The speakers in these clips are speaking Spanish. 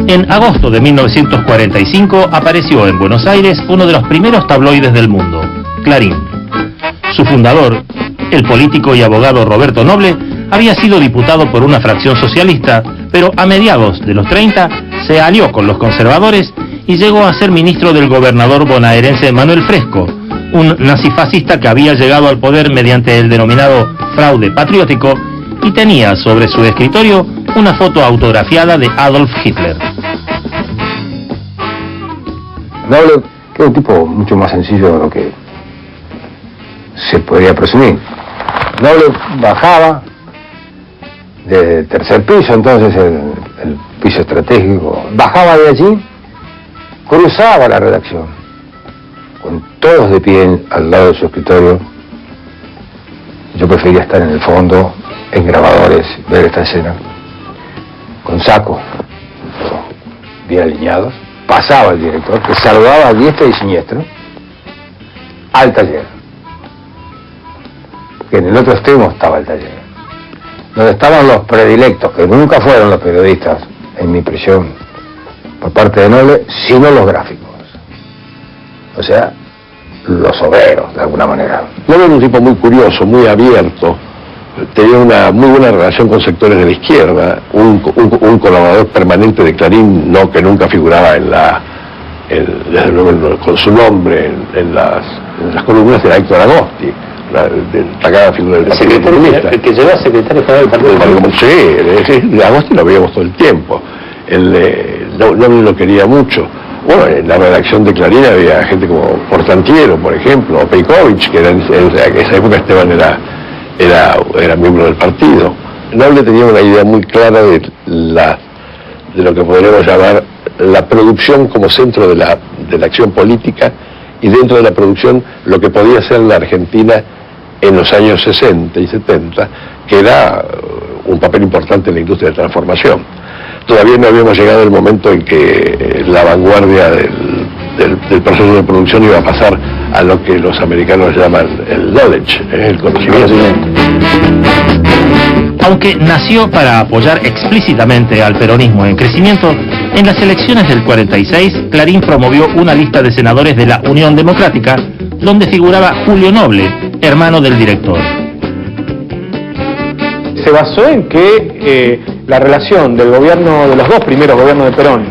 En agosto de 1945 apareció en Buenos Aires uno de los primeros tabloides del mundo, Clarín. Su fundador, el político y abogado Roberto Noble, había sido diputado por una fracción socialista, pero a mediados de los 30 se alió con los conservadores y llegó a ser ministro del gobernador bonaerense Manuel Fresco, un nazifascista que había llegado al poder mediante el denominado fraude patriótico y tenía sobre su escritorio una foto autografiada de Adolf Hitler. Noble, que era un tipo mucho más sencillo de lo que se podría presumir. Noble bajaba de tercer piso, entonces el piso estratégico, bajaba de allí, cruzaba la redacción, con todos de pie al lado de su escritorio. Yo prefería estar en el fondo, en grabadores, ver esta escena, con sacos bien alineados. Pasaba el director, que saludaba a diestra y siniestro al taller, que en el otro extremo estaba el taller, donde estaban los predilectos, que nunca fueron los periodistas, en mi impresión, por parte de Noble, sino los gráficos, o sea, los obreros, de alguna manera. Noble era un tipo muy curioso, muy abierto, tenía una muy buena relación con sectores de la izquierda, un colaborador permanente de Clarín, no, que nunca figuraba desde luego con su nombre en las columnas, era Héctor Agosti, la destacada figura del Partido Comunista. El que llegó a secretario general del Partido Comunista. Sí, Agosti lo veíamos todo el tiempo. Noble lo quería mucho. Bueno, en la redacción de Clarín había gente como Portantiero, por ejemplo, o Pejkovich, que en esa época Esteban era miembro del partido. Noble tenía una idea muy clara de lo que podríamos llamar la producción como centro de la acción política, y dentro de la producción lo que podía ser la Argentina en los años 60 y 70, que era un papel importante en la industria de transformación. Todavía no habíamos llegado al momento en que la vanguardia del proceso de producción iba a pasar a lo que los americanos llaman el knowledge, el conocimiento. Aunque nació para apoyar explícitamente al peronismo en crecimiento, en las elecciones del 46, Clarín promovió una lista de senadores de la Unión Democrática, donde figuraba Julio Noble, hermano del director. Se basó en que la relación del gobierno, de los dos primeros gobiernos de Perón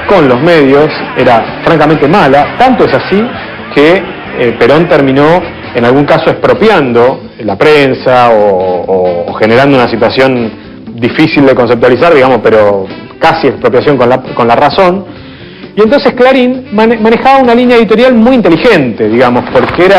con los medios era francamente mala. Tanto es así que Perón terminó en algún caso expropiando la prensa o generando una situación difícil de conceptualizar, digamos, pero casi expropiación con la razón. Y entonces Clarín manejaba una línea editorial muy inteligente, digamos, porque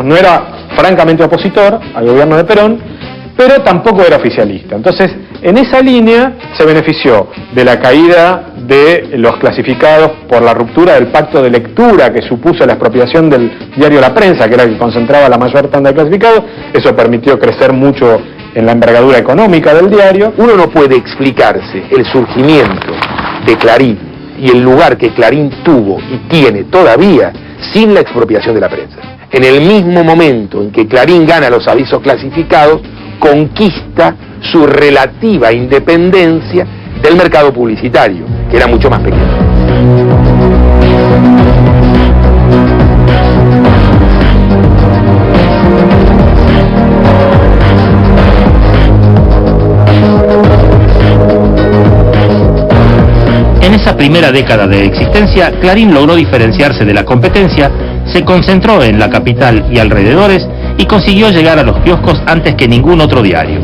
no era francamente opositor al gobierno de Perón, pero tampoco era oficialista. Entonces, en esa línea se benefició de la caída de los clasificados por la ruptura del pacto de lectura que supuso la expropiación del diario La Prensa, que era el que concentraba la mayor tanda de clasificados. Eso permitió crecer mucho en la envergadura económica del diario. Uno no puede explicarse el surgimiento de Clarín y el lugar que Clarín tuvo y tiene todavía sin la expropiación de la prensa. En el mismo momento en que Clarín gana los avisos clasificados, conquista su relativa independencia del mercado publicitario, que era mucho más pequeño. En esa primera década de existencia, Clarín logró diferenciarse de la competencia, se concentró en la capital y alrededores y consiguió llegar a los kioscos antes que ningún otro diario.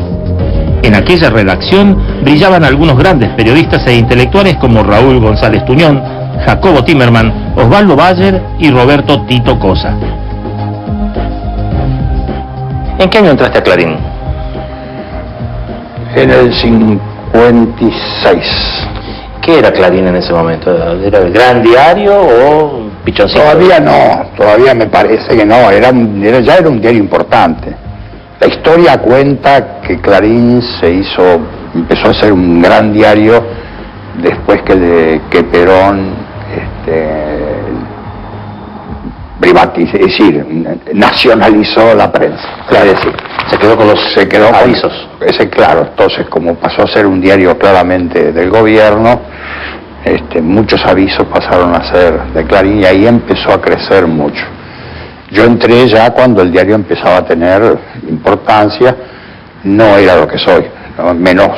En aquella redacción brillaban algunos grandes periodistas e intelectuales como Raúl González Tuñón, Jacobo Timerman, Osvaldo Bayer y Roberto Tito Cosa. ¿En qué año entraste a Clarín? En el 56. ¿Qué era Clarín en ese momento? ¿Era el gran diario o pichoncito? Todavía no, todavía me parece que no, ya era un diario importante. La historia cuenta que Clarín empezó a ser un gran diario después que Perón privatizó, es decir, nacionalizó la prensa. Claro, Es decir, se quedó con los avisos. Claro, entonces como pasó a ser un diario claramente del gobierno, muchos avisos pasaron a ser de Clarín y ahí empezó a crecer mucho. Yo entré ya cuando el diario empezaba a tener importancia, no era lo que soy, ¿no? Menos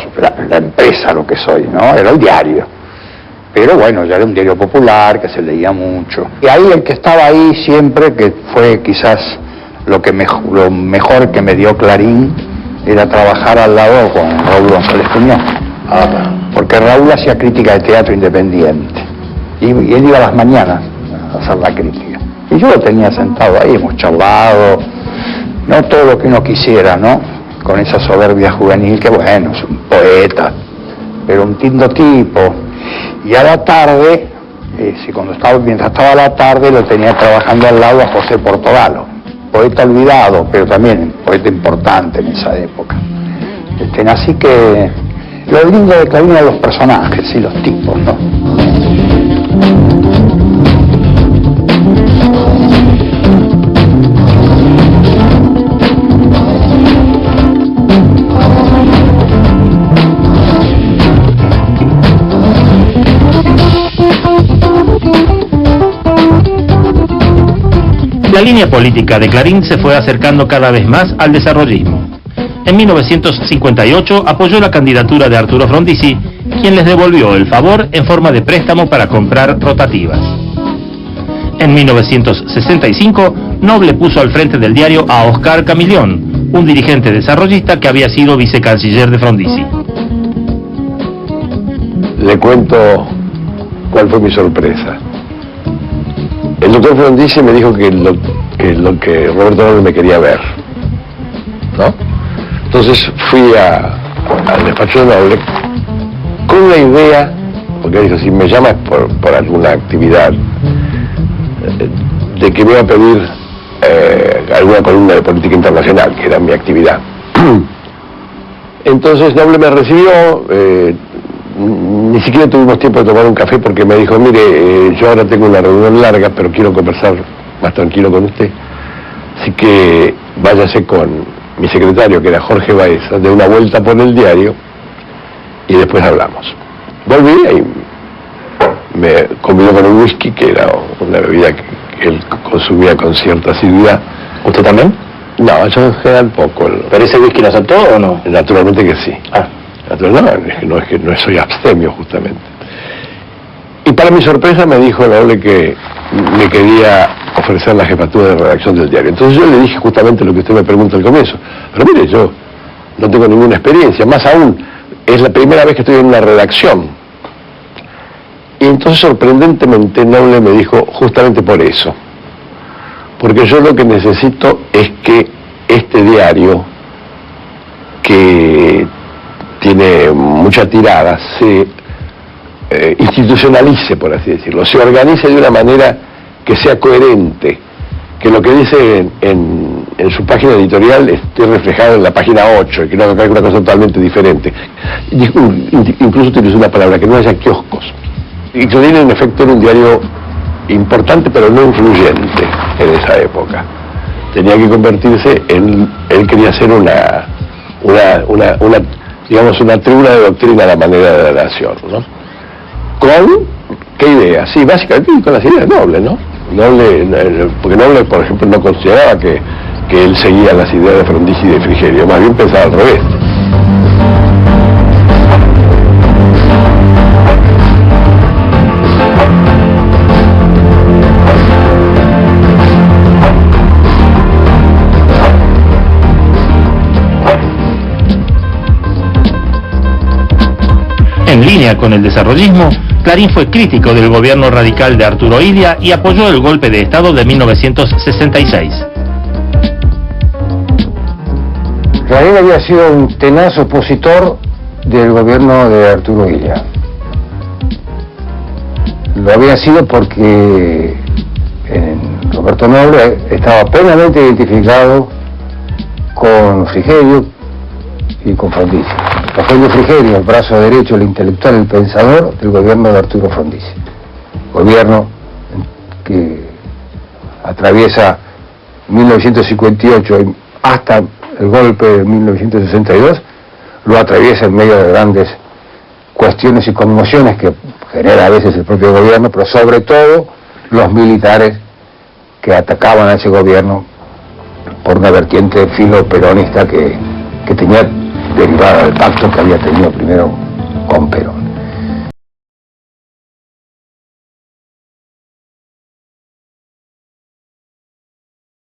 la empresa lo que soy, ¿no? Era el diario. Pero bueno, ya era un diario popular, que se leía mucho. Y ahí el que estaba ahí siempre, que fue quizás lo mejor que me dio Clarín, era trabajar al lado con Raúl González Cuñón. Porque Raúl hacía crítica de teatro independiente. Y él iba a las mañanas a hacer la crítica. Y yo lo tenía sentado ahí, hemos charlado, no todo lo que uno quisiera, ¿no? Con esa soberbia juvenil, que bueno, es un poeta, pero un lindo tipo. Y a la tarde, mientras estaba a la tarde, lo tenía trabajando al lado a José Portogalo, poeta olvidado, pero también poeta importante en esa época. Así que lo lindo de Clarín eran los personajes y los tipos, ¿no? La línea política de Clarín se fue acercando cada vez más al desarrollismo. En 1958 apoyó la candidatura de Arturo Frondizi, quien les devolvió el favor en forma de préstamo para comprar rotativas. En 1965, Noble puso al frente del diario a Oscar Camillón, un dirigente desarrollista que había sido vicecanciller de Frondizi. Le cuento cuál fue mi sorpresa. El doctor Frondizi me dijo que lo que Roberto Noble me quería ver, ¿no? Entonces fui al despacho de Noble con la idea, porque dijo, si me llamas por alguna actividad, de que me iba a pedir alguna columna de política internacional, que era mi actividad. Entonces Noble me recibió, ni siquiera tuvimos tiempo de tomar un café porque me dijo, mire, yo ahora tengo una reunión larga, pero quiero conversar más tranquilo con usted, así que váyase con mi secretario, que era Jorge Baeza, de una vuelta por el diario y después hablamos. Volví y me convidó con un whisky, que era una bebida que él consumía con cierta asiduidad. ¿Usted también? No, yo en general poco. ¿Pero ese whisky lo aceptó o no? Naturalmente que sí. No es que no soy abstemio, justamente. Y para mi sorpresa me dijo Noble que me quería ofrecer la jefatura de redacción del diario. Entonces yo le dije justamente lo que usted me pregunta al comienzo. Pero mire, yo no tengo ninguna experiencia, más aún, es la primera vez que estoy en una redacción. Y entonces sorprendentemente Noble me dijo, justamente por eso. Porque yo lo que necesito es que este diario, que tiene mucha tirada, se institucionalice, por así decirlo, se organice de una manera que sea coherente, que lo que dice en su página editorial esté reflejado en la página 8, y que no haga una cosa totalmente diferente. Incluso utilicé una palabra, que no haya kioscos. Y Clarín en efecto era un diario importante pero no influyente en esa época. Tenía que convertirse en, él quería ser una tribuna de doctrina a la manera de la nación, ¿no? ¿Con qué idea? Sí, básicamente con las ideas de Noble, ¿no? Porque Noble, por ejemplo, no consideraba que él seguía las ideas de Frondizi y de Frigerio, más bien pensaba al revés. En línea con el desarrollismo, Clarín fue crítico del gobierno radical de Arturo Illia y apoyó el golpe de Estado de 1966. Clarín había sido un tenaz opositor del gobierno de Arturo Illia. Lo había sido porque Roberto Noble estaba plenamente identificado con Frigerio y con Frondizi. Rogelio Frigerio, el brazo derecho, el intelectual, el pensador del gobierno de Arturo Frondizi. Gobierno que atraviesa 1958 hasta el golpe de 1962, lo atraviesa en medio de grandes cuestiones y conmociones que genera a veces el propio gobierno, pero sobre todo los militares que atacaban a ese gobierno por una vertiente filo-peronista que tenía derivada del pacto que había tenido primero con Perón.